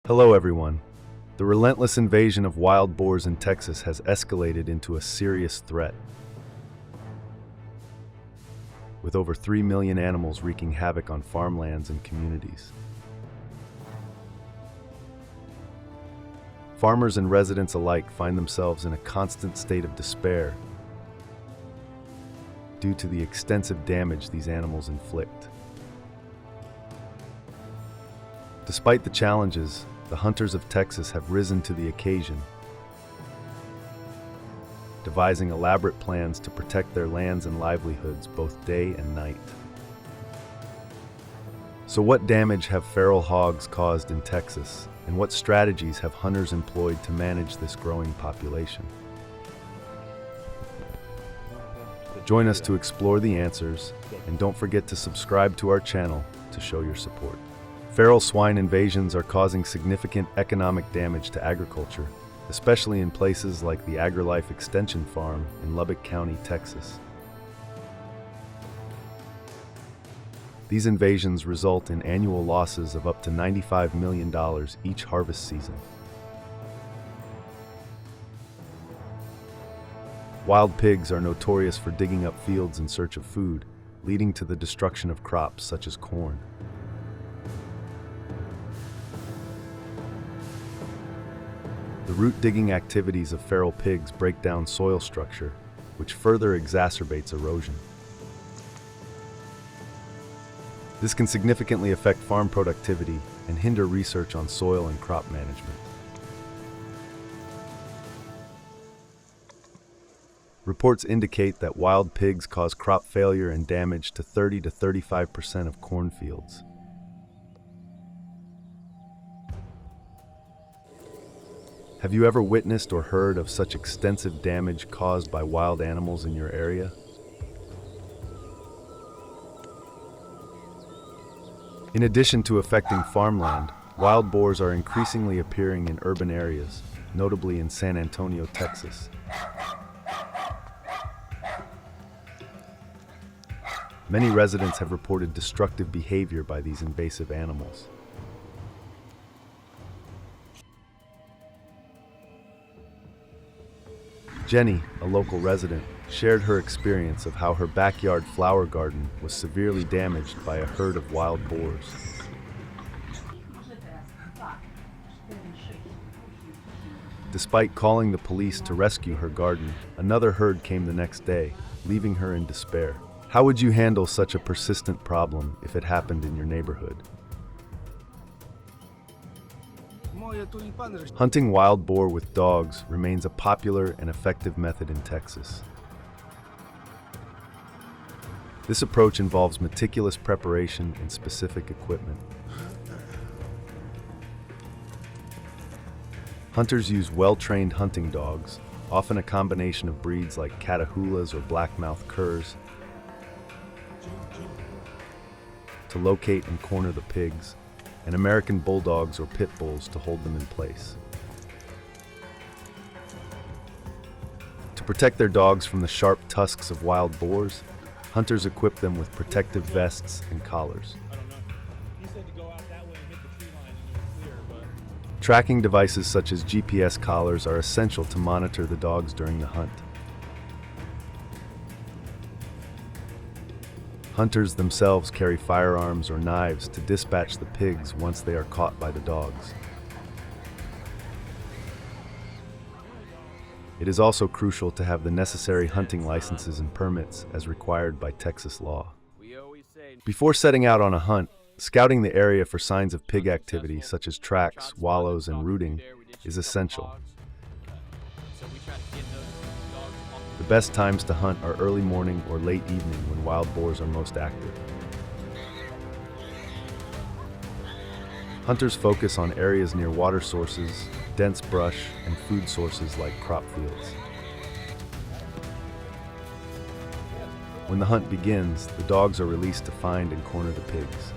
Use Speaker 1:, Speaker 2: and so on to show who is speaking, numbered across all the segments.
Speaker 1: Hello everyone. The relentless invasion of wild boars in Texas has escalated into a serious threat, with over 3 million animals wreaking havoc on farmlands and communities. Farmers and residents alike find themselves in a constant state of despair due to the extensive damage these animals inflict. Despite the challenges, the hunters of Texas have risen to the occasion, devising elaborate plans to protect their lands and livelihoods both day and night. So what damage have feral hogs caused in Texas, and what strategies have hunters employed to manage this growing population? Join us to explore the answers, and don't forget to subscribe to our channel to show your support. Feral swine invasions are causing significant economic damage to agriculture, especially in places like the AgriLife Extension Farm in Lubbock County, Texas. These invasions result in annual losses of up to $95 million each harvest season. Wild pigs are notorious for digging up fields in search of food, leading to the destruction of crops such as corn. The root-digging activities of feral pigs break down soil structure, which further exacerbates erosion. This can significantly affect farm productivity and hinder research on soil and crop management. Reports indicate that wild pigs cause crop failure and damage to 30 to 35% of cornfields. Have you ever witnessed or heard of such extensive damage caused by wild animals in your area? In addition to affecting farmland, wild boars are increasingly appearing in urban areas, notably in San Antonio, Texas. Many residents have reported destructive behavior by these invasive animals. Jenny, a local resident, shared her experience of how her backyard flower garden was severely damaged by a herd of wild boars. Despite calling the police to rescue her garden, another herd came the next day, leaving her in despair. How would you handle such a persistent problem if it happened in your neighborhood? Hunting wild boar with dogs remains a popular and effective method in Texas. This approach involves meticulous preparation and specific equipment. Hunters use well-trained hunting dogs, often a combination of breeds like Catahoulas or blackmouth curs, to locate and corner the pigs, and American bulldogs or pit bulls to hold them in place. To protect their dogs from the sharp tusks of wild boars, hunters equip them with protective vests and collars. Tracking devices such as GPS collars are essential to monitor the dogs during the hunt. Hunters themselves carry firearms or knives to dispatch the pigs once they are caught by the dogs. It is also crucial to have the necessary hunting licenses and permits as required by Texas law. Before setting out on a hunt, scouting the area for signs of pig activity such as tracks, wallows, and rooting is essential. The best times to hunt are early morning or late evening when wild boars are most active. Hunters focus on areas near water sources, dense brush, and food sources like crop fields. When the hunt begins, the dogs are released to find and corner the pigs.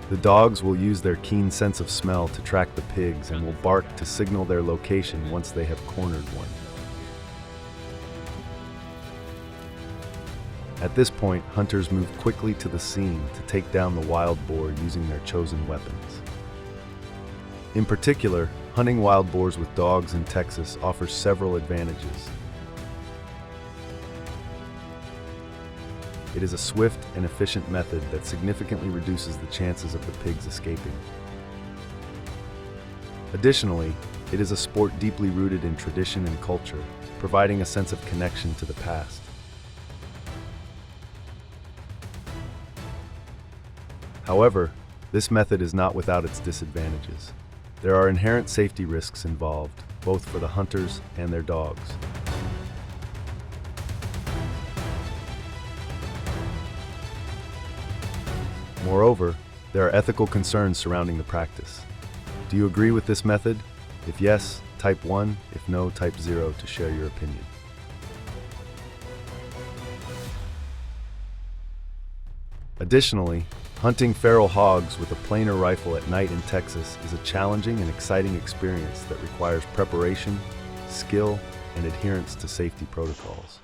Speaker 1: The dogs will use their keen sense of smell to track the pigs and will bark to signal their location once they have cornered one. At this point, hunters move quickly to the scene to take down the wild boar using their chosen weapons. In particular, hunting wild boars with dogs in Texas offers several advantages. It is a swift and efficient method that significantly reduces the chances of the pigs escaping. Additionally, it is a sport deeply rooted in tradition and culture, providing a sense of connection to the past. However, this method is not without its disadvantages. There are inherent safety risks involved, both for the hunters and their dogs. Moreover, there are ethical concerns surrounding the practice. Do you agree with this method? If yes, type 1, if no, type 0 to share your opinion. Additionally, hunting feral hogs with a planer rifle at night in Texas is a challenging and exciting experience that requires preparation, skill, and adherence to safety protocols.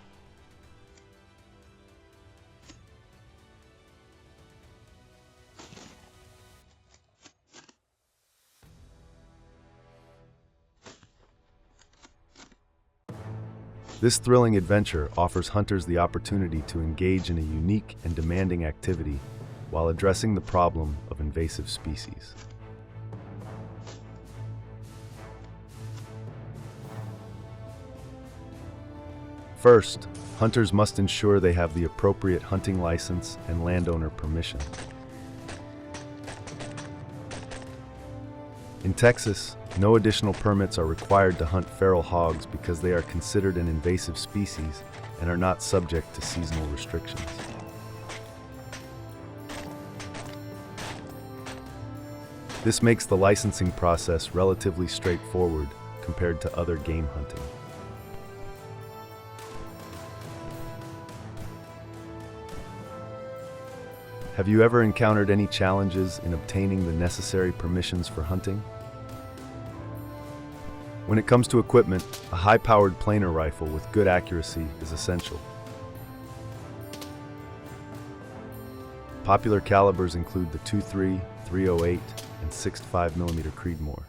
Speaker 1: This thrilling adventure offers hunters the opportunity to engage in a unique and demanding activity while addressing the problem of invasive species. First, hunters must ensure they have the appropriate hunting license and landowner permission. In Texas, no additional permits are required to hunt feral hogs because they are considered an invasive species and are not subject to seasonal restrictions. This makes the licensing process relatively straightforward compared to other game hunting. Have you ever encountered any challenges in obtaining the necessary permissions for hunting? When it comes to equipment, a high-powered planer rifle with good accuracy is essential. Popular calibers include the .23, .308, and 6.5mm Creedmoor.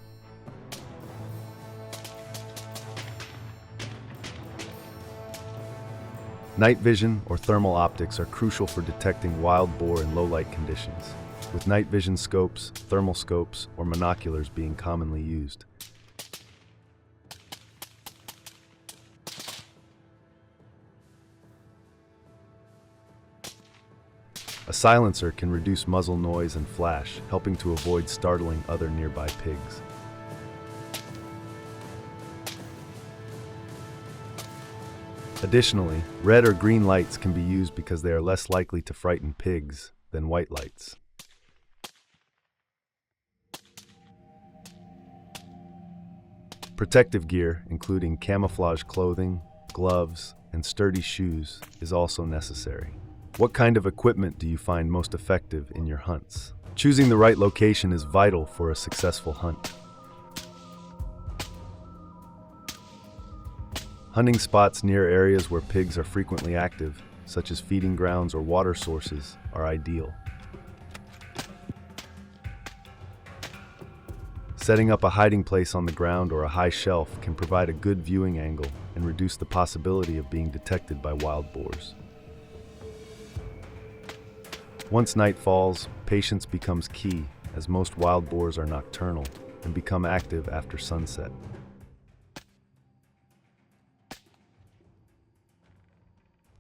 Speaker 1: Night vision or thermal optics are crucial for detecting wild boar in low-light conditions, with night vision scopes, thermal scopes, or monoculars being commonly used. A silencer can reduce muzzle noise and flash, helping to avoid startling other nearby pigs. Additionally, red or green lights can be used because they are less likely to frighten pigs than white lights. Protective gear, including camouflage clothing, gloves, and sturdy shoes, is also necessary. What kind of equipment do you find most effective in your hunts? Choosing the right location is vital for a successful hunt. Hunting spots near areas where pigs are frequently active, such as feeding grounds or water sources, are ideal. Setting up a hiding place on the ground or a high shelf can provide a good viewing angle and reduce the possibility of being detected by wild boars. Once night falls, patience becomes key, as most wild boars are nocturnal and become active after sunset.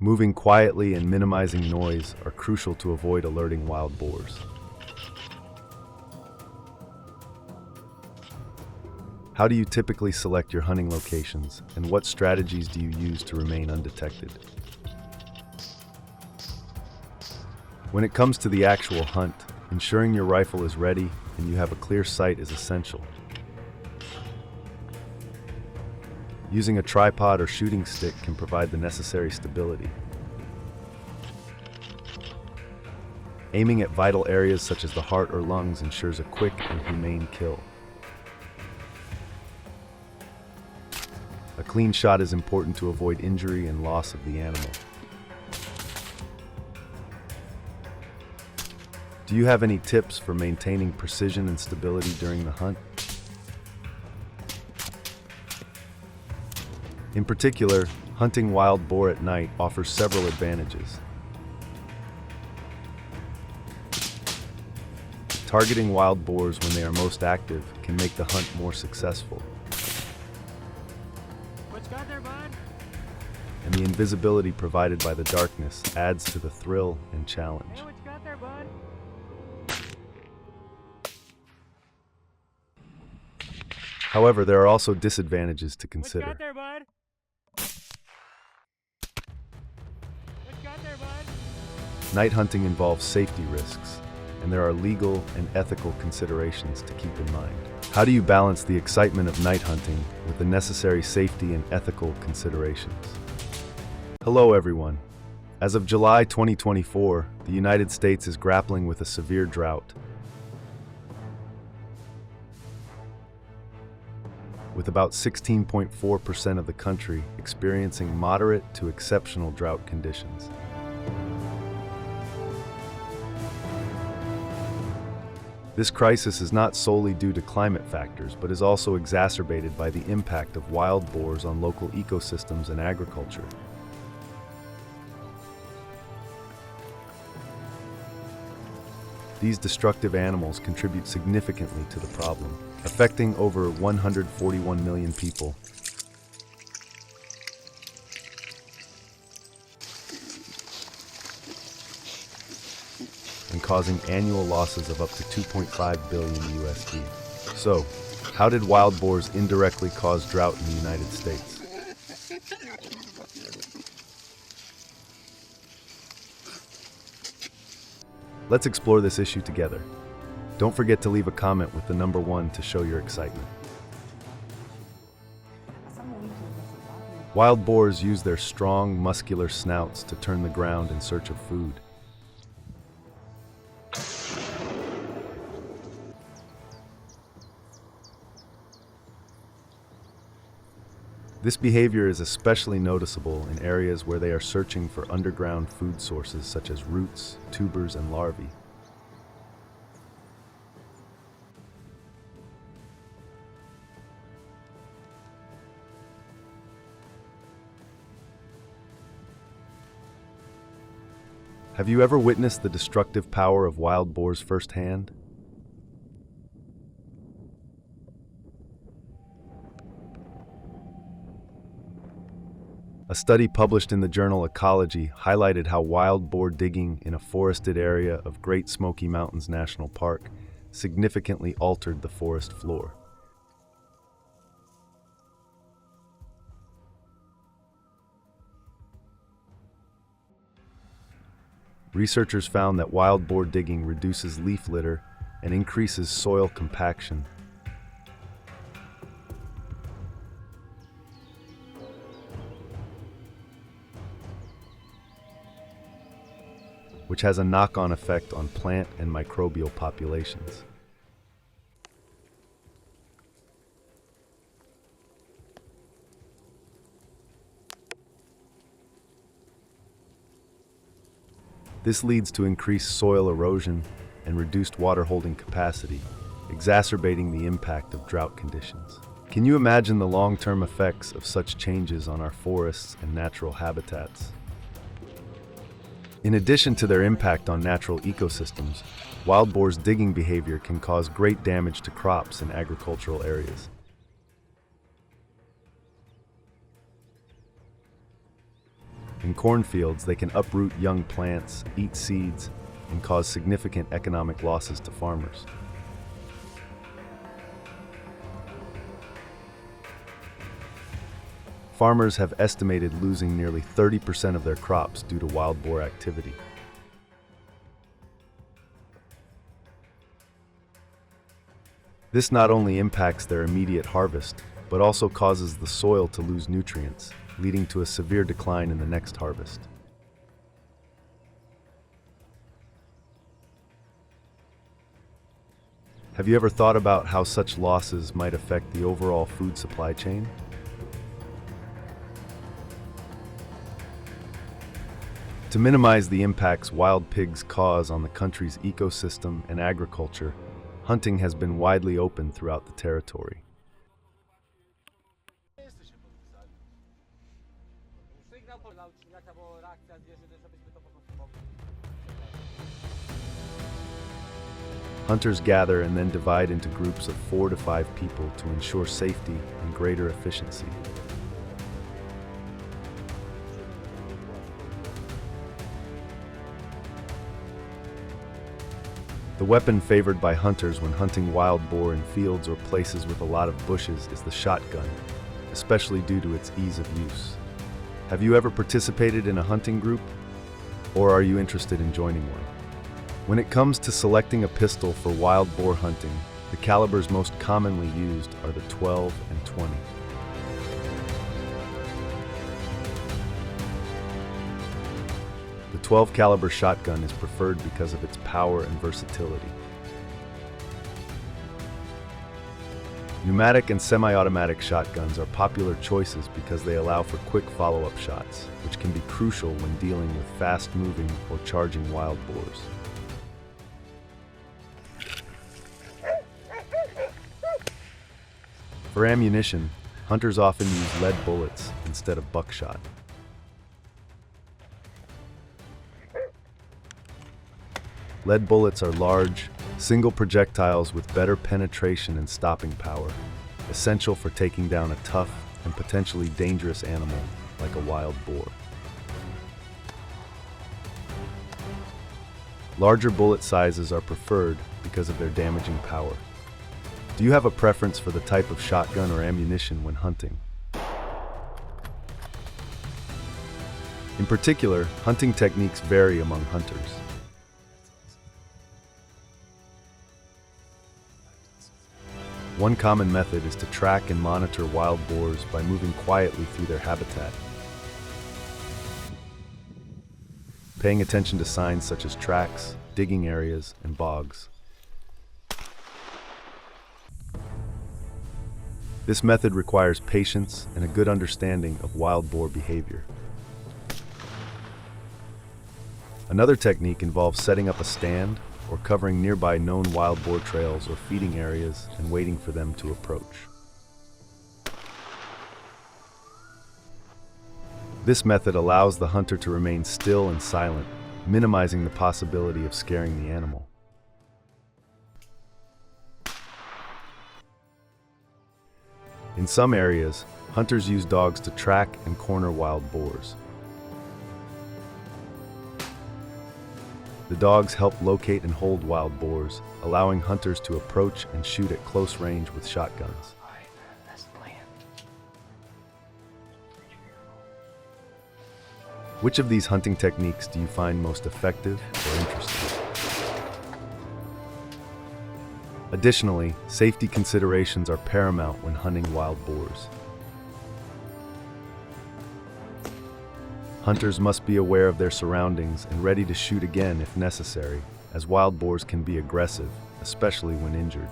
Speaker 1: Moving quietly and minimizing noise are crucial to avoid alerting wild boars. How do you typically select your hunting locations, and what strategies do you use to remain undetected? When it comes to the actual hunt, ensuring your rifle is ready and you have a clear sight is essential. Using a tripod or shooting stick can provide the necessary stability. Aiming at vital areas such as the heart or lungs ensures a quick and humane kill. A clean shot is important to avoid injury and loss of the animal. Do you have any tips for maintaining precision and stability during the hunt? In particular, hunting wild boar at night offers several advantages. Targeting wild boars when they are most active can make the hunt more successful.
Speaker 2: What you got there, bud?
Speaker 1: And the invisibility provided by the darkness adds to the thrill and challenge.
Speaker 2: Hey, what you got there, bud?
Speaker 1: However, there are also disadvantages to
Speaker 2: What you
Speaker 1: consider.
Speaker 2: got there, bud? What you got there, bud?
Speaker 1: Night hunting involves safety risks, and there are legal and ethical considerations to keep in mind. How do you balance the excitement of night hunting with the necessary safety and ethical considerations? Hello, everyone. As of July 2024, the United States is grappling with a severe drought, with about 16.4% of the country experiencing moderate to exceptional drought conditions. This crisis is not solely due to climate factors, but is also exacerbated by the impact of wild boars on local ecosystems and agriculture. These destructive animals contribute significantly to the problem, affecting over 141 million people. And causing annual losses of up to 2.5 billion USD. So, how did wild boars indirectly cause drought in the United States? Let's explore this issue together. Don't forget to leave a comment with the number 1 to show your excitement. Wild boars use their strong, muscular snouts to turn the ground in search of food. This behavior is especially noticeable in areas where they are searching for underground food sources such as roots, tubers, and larvae. Have you ever witnessed the destructive power of wild boars firsthand? A study published in the journal Ecology highlighted how wild boar digging in a forested area of Great Smoky Mountains National Park significantly altered the forest floor. Researchers found that wild boar digging reduces leaf litter and increases soil compaction, which has a knock-on effect on plant and microbial populations. This leads to increased soil erosion and reduced water holding capacity, exacerbating the impact of drought conditions. Can you imagine the long-term effects of such changes on our forests and natural habitats? In addition to their impact on natural ecosystems, wild boars' digging behavior can cause great damage to crops in agricultural areas. In cornfields, they can uproot young plants, eat seeds, and cause significant economic losses to farmers. Farmers have estimated losing nearly 30% of their crops due to wild boar activity. This not only impacts their immediate harvest, but also causes the soil to lose nutrients, leading to a severe decline in the next harvest. Have you ever thought about how such losses might affect the overall food supply chain? To minimize the impacts wild pigs cause on the country's ecosystem and agriculture, hunting has been widely open throughout the territory. Hunters gather and then divide into groups of 4 to 5 people to ensure safety and greater efficiency. The weapon favored by hunters when hunting wild boar in fields or places with a lot of bushes is the shotgun, especially due to its ease of use. Have you ever participated in a hunting group? Or are you interested in joining one? When it comes to selecting a pistol for wild boar hunting, the calibers most commonly used are the 12 and 20. The 12 caliber shotgun is preferred because of its power and versatility. Pneumatic and semi-automatic shotguns are popular choices because they allow for quick follow-up shots, which can be crucial when dealing with fast-moving or charging wild boars. For ammunition, hunters often use lead bullets instead of buckshot. Lead bullets are large, single projectiles with better penetration and stopping power, essential for taking down a tough and potentially dangerous animal like a wild boar. Larger bullet sizes are preferred because of their damaging power. Do you have a preference for the type of shotgun or ammunition when hunting? In particular, hunting techniques vary among hunters. One common method is to track and monitor wild boars by moving quietly through their habitat. Paying attention to signs such as tracks, digging areas, and bogs. This method requires patience and a good understanding of wild boar behavior. Another technique involves setting up a stand or covering nearby known wild boar trails or feeding areas and waiting for them to approach. This method allows the hunter to remain still and silent, minimizing the possibility of scaring the animal. In some areas, hunters use dogs to track and corner wild boars. The dogs help locate and hold wild boars, allowing hunters to approach and shoot at close range with shotguns. Which of these hunting techniques do you find most effective or interesting? Additionally, safety considerations are paramount when hunting wild boars. Hunters must be aware of their surroundings and ready to shoot again if necessary, as wild boars can be aggressive, especially when injured.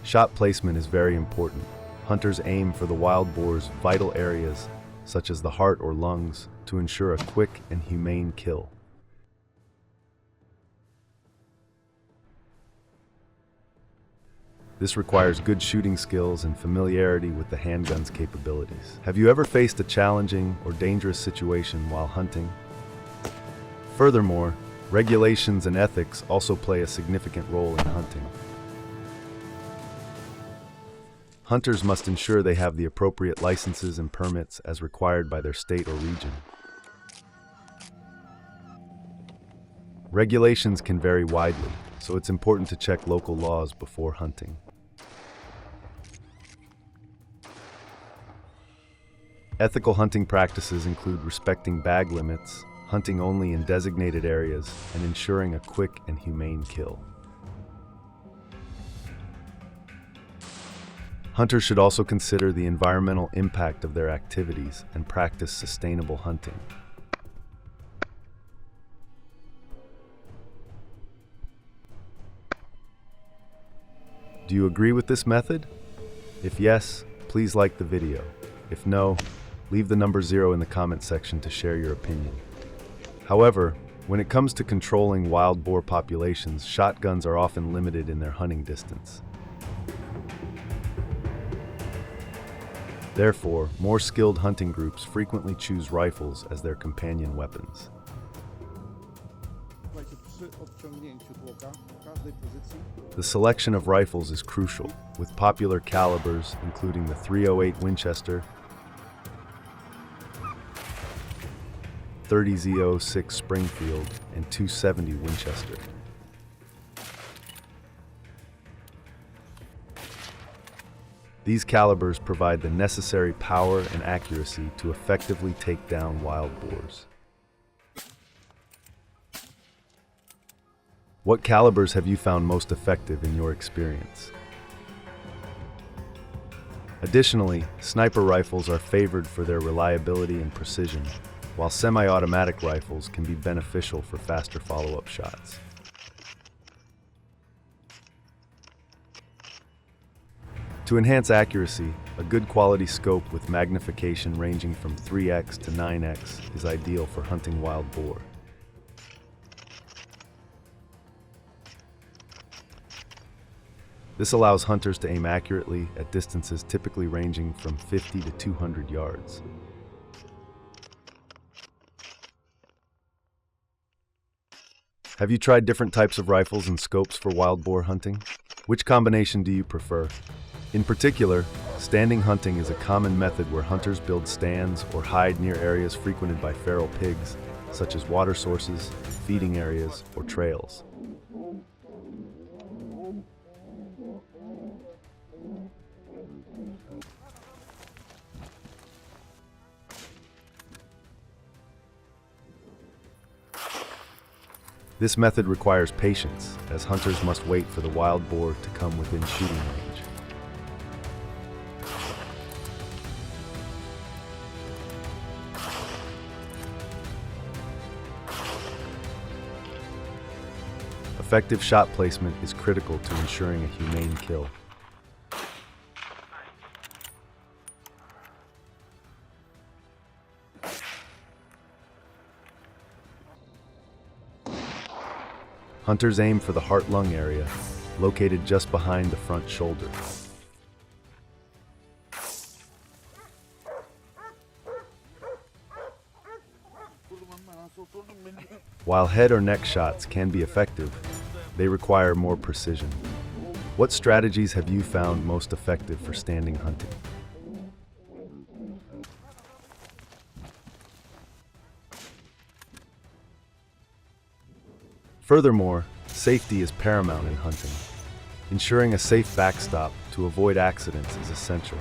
Speaker 1: Shot placement is very important. Hunters aim for the wild boar's vital areas, such as the heart or lungs, to ensure a quick and humane kill. This requires good shooting skills and familiarity with the handgun's capabilities. Have you ever faced a challenging or dangerous situation while hunting? Furthermore, regulations and ethics also play a significant role in hunting. Hunters must ensure they have the appropriate licenses and permits as required by their state or region. Regulations can vary widely, so it's important to check local laws before hunting. Ethical hunting practices include respecting bag limits, hunting only in designated areas, and ensuring a quick and humane kill. Hunters should also consider the environmental impact of their activities and practice sustainable hunting. Do you agree with this method? If yes, please like the video. If no, Leave the number 0 in the comment section to share your opinion. However, when it comes to controlling wild boar populations, shotguns are often limited in their hunting distance. Therefore, more skilled hunting groups frequently choose rifles as their companion weapons. The selection of rifles is crucial, with popular calibers including the .308 Winchester, 30-06 Springfield, and 270 Winchester. These calibers provide the necessary power and accuracy to effectively take down wild boars. What calibers have you found most effective in your experience? Additionally, sniper rifles are favored for their reliability and precision, while semi-automatic rifles can be beneficial for faster follow-up shots. To enhance accuracy, a good quality scope with magnification ranging from 3x to 9x is ideal for hunting wild boar. This allows hunters to aim accurately at distances typically ranging from 50 to 200 yards. Have you tried different types of rifles and scopes for wild boar hunting? Which combination do you prefer? In particular, standing hunting is a common method where hunters build stands or hide near areas frequented by feral pigs, such as water sources, feeding areas, or trails. This method requires patience, as hunters must wait for the wild boar to come within shooting range. Effective shot placement is critical to ensuring a humane kill. Hunters aim for the heart-lung area, located just behind the front shoulder. While head or neck shots can be effective, they require more precision. What strategies have you found most effective for standing hunting? Furthermore, safety is paramount in hunting. Ensuring a safe backstop to avoid accidents is essential.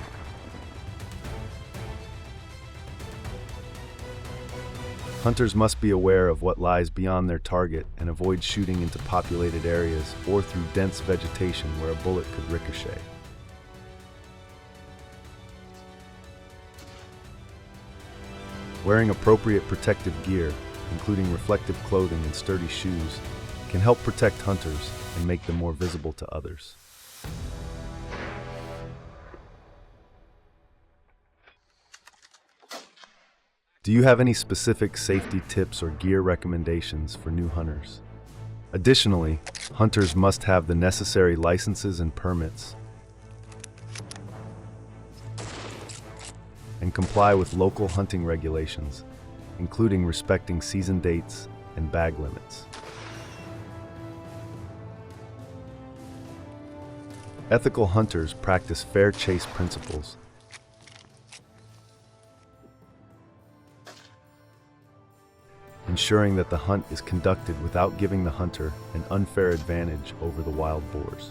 Speaker 1: Hunters must be aware of what lies beyond their target and avoid shooting into populated areas or through dense vegetation where a bullet could ricochet. Wearing appropriate protective gear, including reflective clothing and sturdy shoes, can help protect hunters and make them more visible to others. Do you have any specific safety tips or gear recommendations for new hunters? Additionally, hunters must have the necessary licenses and permits and comply with local hunting regulations, including respecting season dates and bag limits. Ethical hunters practice fair chase principles, ensuring that the hunt is conducted without giving the hunter an unfair advantage over the wild boars.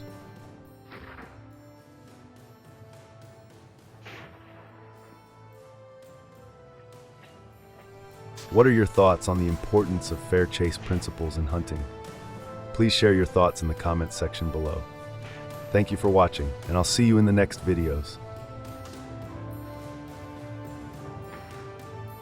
Speaker 1: What are your thoughts on the importance of fair chase principles in hunting? Please share your thoughts in the comments section below. Thank you for watching, and I'll see you in the next videos.